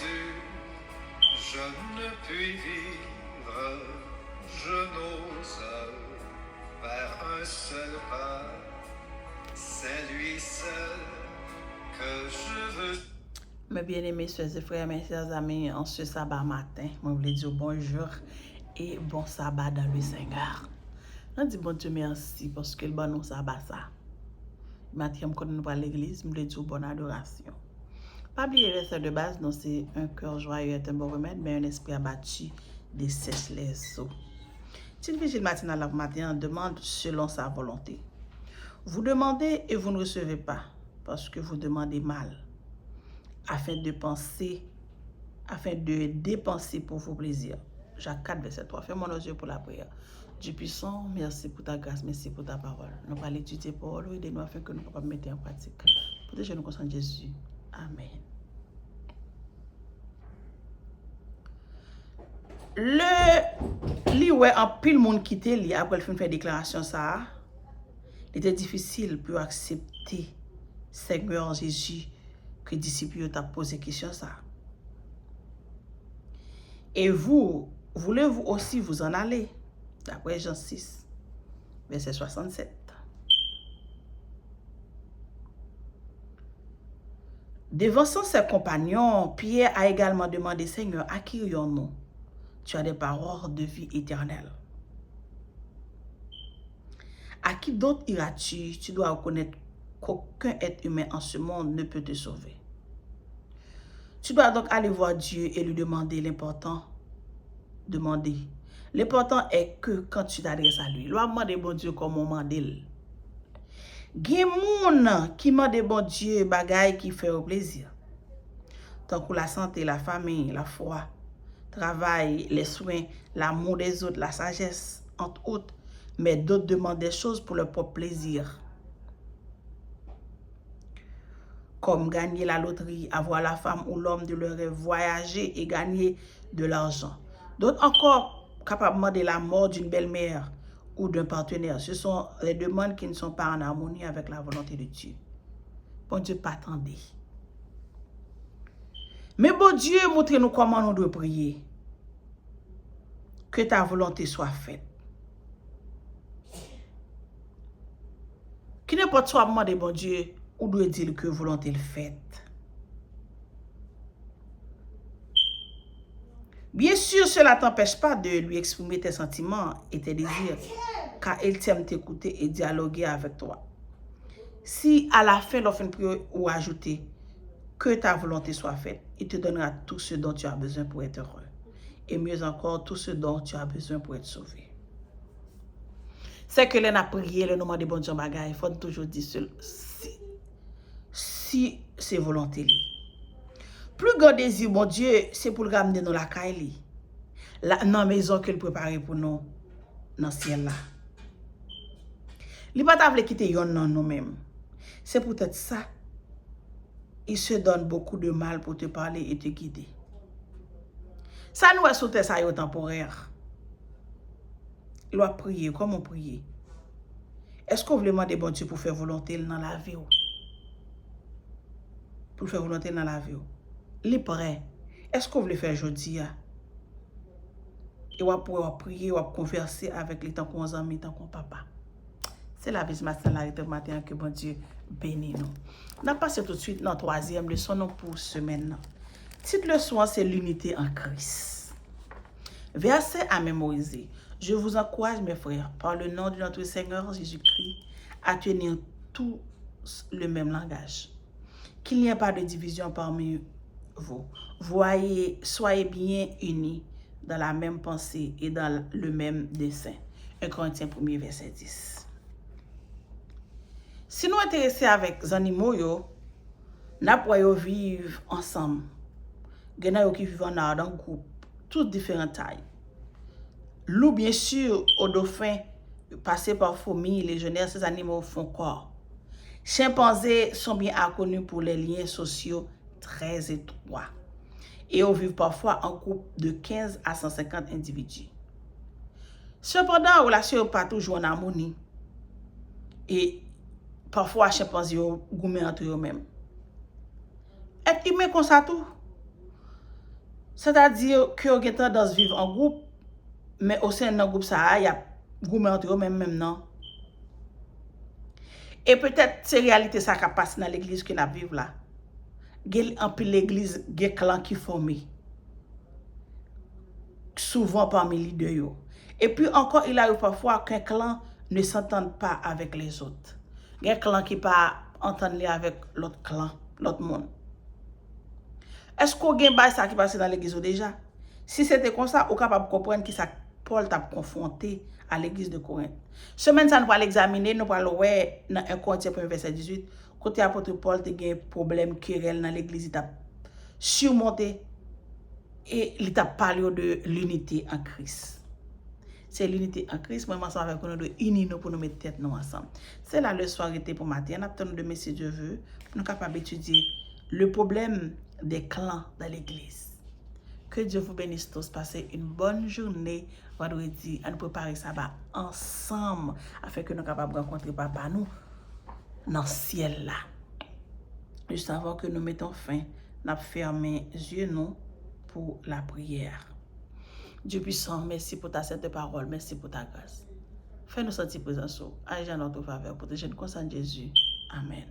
Jésus, je ne puis vivre, je n'ose faire un seul pas. C'est lui seul que je veux. Mes bien-aimés soeurs et frères, mes chers amis, en ce sabbat matin, je voulais dire bonjour et bon sabbat dans le Seigneur. Je dis bon Dieu merci parce que le bon nous sabbat ça. Maintenant, quand nous allons à l'église, je voulais dire bonne adoration. Pas oublier le verset de base, non, c'est un cœur joyeux est un bon remède, mais un esprit abattu dessèche les eaux. Une vigile matinale la matin demande selon sa volonté. Vous demandez et vous ne recevez pas, parce que vous demandez mal, afin de dépenser pour vos plaisirs. Jacques 4, verset 3. Fais-moi nos yeux pour la prière. Dieu puissant, merci pour ta grâce, merci pour ta parole. Nous allons étudier parole, aidez-nous afin que nous puissions mettre en pratique. Protégez-nous contre Jésus. Amen. Le ouais en pile monde quitté li après le fin faire déclaration ça. Il était difficile pour accepter Seigneur Jésus que disciples t'a posé question ça. Et vous, voulez-vous aussi vous en aller? D'après Jean 6, verset 67. Devançant ses compagnons, Pierre a également demandé, Seigneur, à qui irions-nous? Tu as des paroles de vie éternelle. À qui d'autre iras-tu? Tu dois reconnaître qu'aucun être humain en ce monde ne peut te sauver. Tu dois donc aller voir Dieu et lui demander l'important. Demander. L'important est que quand tu t'adresses à lui, loi demander bon Dieu comme on mandel. Gen moun qui mande bon Dieu bagay qui fait au plaisir. Tant que la santé, la famille, la foi, travail, les soins, l'amour des autres, la sagesse, entre autres. Mais d'autres demandent des choses pour leur propre plaisir. Comme gagner la loterie, avoir la femme ou l'homme de leur rêve, voyager et gagner de l'argent. D'autres encore capables de demander la mort d'une belle-mère ou d'un partenaire. Ce sont les demandes qui ne sont pas en harmonie avec la volonté de Dieu. Bon Dieu, pas attendre. Mais bon Dieu, montre-nous comment nous devons prier. Que ta volonté soit faite. Qui n'importe soit demander bon Dieu, ou doit dire que volonté le faite. Bien sûr, cela ne t'empêche pas de lui exprimer tes sentiments et tes désirs, car il t'aime t'écouter et dialoguer avec toi. Si à la fin, l'offre ou ajouter que ta volonté soit faite, il te donnera tout ce dont tu as besoin pour être heureux. Et mieux encore, tout ce dont tu as besoin pour être sauvé. C'est que l'on a prié, le nom de bon Dieu bagay, il faut toujours dire si c'est volonté. Plus grand désir, mon Dieu, c'est pour le ramener dans la caille, dans la maison qu'il prépare pour nous, dans le ciel là. Il ne va pas quitter nous-mêmes. C'est peut-être ça. Il se donne beaucoup de mal pour te parler et te guider. Ça nous a sauté ça temporaire. Il doit prier comme on prie. Est-ce qu'on veut demander bon Dieu pour faire volonté dans la vie? Pour faire volonté dans la vie? Il est prêt. Est-ce qu'on veut faire aujourd'hui? Et on va prier, on va converser avec les temps qu'on amis, tant qu'on papa. C'est la vie matin que bon Dieu bénit nous. On passe tout de suite dans la troisième leçon pour semaine. Titre leçon, c'est l'unité en Christ. Verset à mémoriser. Je vous encourage, mes frères, par le nom de notre Seigneur Jésus-Christ, à tenir tous le même langage. Qu'il n'y ait pas de division parmi vous. Soyez bien unis dans la même pensée et dans le même dessein. 1 Corinthiens 1er, verset 10. Si nous intéressons avec les animaux, nous pouvons vivre ensemble. Il y a qui vivent en un groupe, toutes différentes tailles. Loup, bien sûr, au dauphin, passé par fourmis, légionnaires, ces animaux font corps. Chimpanzés sont bien connus pour les liens sociaux très étroits. Et ils vivent parfois en groupe de 15 à 150 individus. Cependant, la relation n'est pas toujours en harmonie. Et parfois, les chimpanzés sont gourmets entre eux-mêmes. Être humain comme ça tout. C'est-à-dire que vous avez tendance à vivre en groupe, mais au sein d'un groupe, ça il y a groupe entre eux même non. Et peut-être c'est réalité ça qui passe dans l'église que nous vivons là. En plus l'église, il y a des clans qui formés. Souvent parmi les leaders. Et puis encore, il arrive parfois qu'un clan ne s'entende pas avec les autres. Il y a un clan qui ne pas entendre avec l'autre clan, l'autre monde. Est-ce qu'on a ça qui passe dans l'église déjà? Si c'était comme ça, on est capable de comprendre qui ça Paul t'a confronté à l'église de Corinthe. Semaine ça nous va l'examiner, nous allons voir dans 1 Corinthiens 1 verset 18, côté apôtre Paul a eu un problème querelle dans l'église, il a surmonté et il a parlé de l'unité en Christ. C'est l'unité en Christ, moi ensemble avec nous de unir pour nous mettre tête nous ensemble. C'est la leçon arrêtée pour matin. On attend de si Dieu veut, nous sommes capables d'étudier le problème des clans dans l'église. Que Dieu vous bénisse tous. Passez une bonne journée vendredi. À nous préparer ça ensemble afin que nous soyons capables de rencontrer papa nous dans le ciel là. Juste avant que nous mettons fin, nous fermons les yeux nous pour la prière. Dieu puissant, merci pour ta sainte parole, merci pour ta grâce. Fais-nous sentir présence, agis en notre faveur, protégez nous constant Jésus. Amen.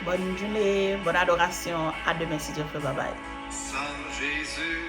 Bonne journée, bonne adoration. À demain si Dieu fait. Bye bye. Saint Jésus.